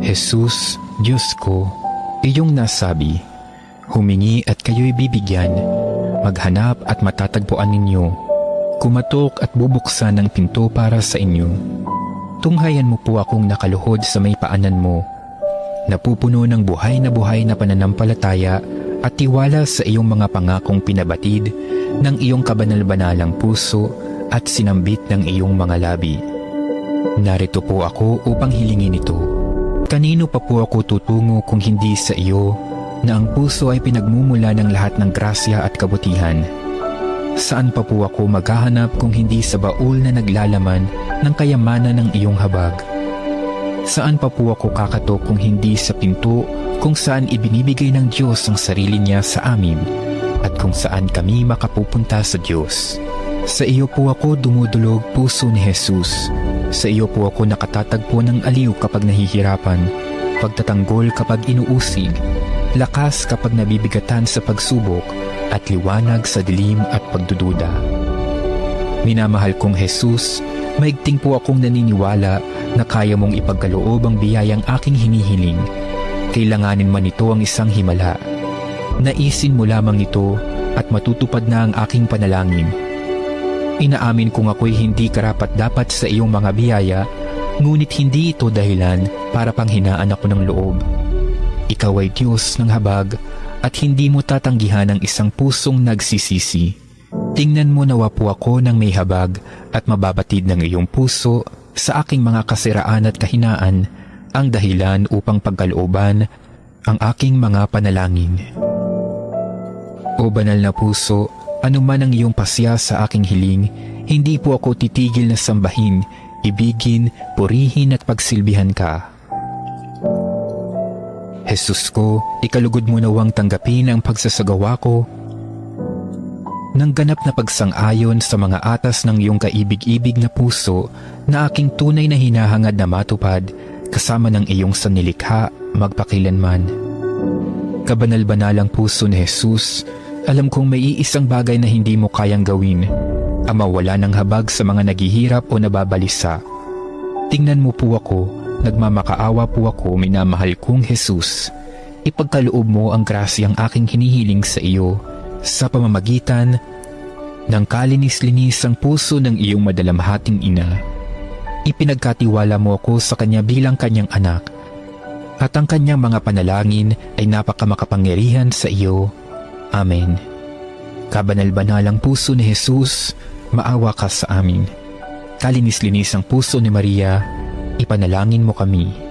Jesus, Diyos ko, iyong nasabi, humingi at kayo'y bibigyan, maghanap at matatagpuan ninyo, kumatok at bubuksan ng pinto para sa inyo. Tunghayan mo po akong nakaluhod sa may paanan mo, napupuno ng buhay na pananampalataya at tiwala sa iyong mga pangakong pinabatid ng iyong kabanal-banalang puso at sinambit ng iyong mga labi. Narito po ako upang hilingin ito. Kanino pa po ako tutungo kung hindi sa iyo, na ang puso ay pinagmumula ng lahat ng grasya at kabutihan? Saan pa po ako maghahanap kung hindi sa baul na naglalaman ng kayamanan ng iyong habag? Saan pa po ako kakatok kung hindi sa pinto kung saan ibinibigay ng Diyos ang sarili niya sa amin at kung saan kami makapupunta sa Diyos? Sa iyo po ako dumudulog, puso ni Jesus. Sa iyo po ako nakatatagpo ng aliw kapag nahihirapan, pagtatanggol kapag inuusig, lakas kapag nabibigatan sa pagsubok, at liwanag sa dilim at pagdududa. Minamahal kong Jesus, maigting po akong naniniwala na kaya mong ipagkaloob ang biyayang aking hinihiling. Kailanganin man ito ang isang himala. Naisin mo lamang ito at matutupad na ang aking panalangin. Inaamin kong ako'y hindi karapat-dapat sa iyong mga biyaya, ngunit hindi ito dahilan para panghinaan ako ng loob. Ikaw ay Diyos ng habag at hindi mo tatanggihan ang isang pusong nagsisisi. Tingnan mo nawa po ako ng may habag at mababatid ng iyong puso sa aking mga kasiraan at kahinaan ang dahilan upang pagkalooban ang aking mga panalangin. O banal na puso, anuman ang iyong pasya sa aking hiling, hindi po ako titigil na sambahin, ibigin, purihin at pagsilbihan ka. Jesus ko, ikalugod mo nawang tanggapin ang pagsasagawa ko ng ganap na pagsang-ayon sa mga atas ng iyong kaibig-ibig na puso na aking tunay na hinahangad na matupad kasama ng iyong sanilikha magpakilanman. Kabanal-banalang puso ni Jesus, alam kong may iisang bagay na hindi mo kayang gawin, ang mawala ng habag sa mga naghihirap o nababalisa. Tingnan mo po ako, nagmamakaawa po ako, minamahal kong Jesus. Ipagkaloob mo ang grasyang aking hinihiling sa iyo sa pamamagitan ng kalinis-linis ang puso ng iyong madalamhating ina. Ipinagkatiwala mo ako sa kanya bilang kanyang anak, at ang kanyang mga panalangin ay napakamakapangyarihan sa iyo. Amen. Kabanal-banalang puso ni Jesus, maawa ka sa amin. Kalinis-linis ang puso ni Maria, ipanalangin mo kami.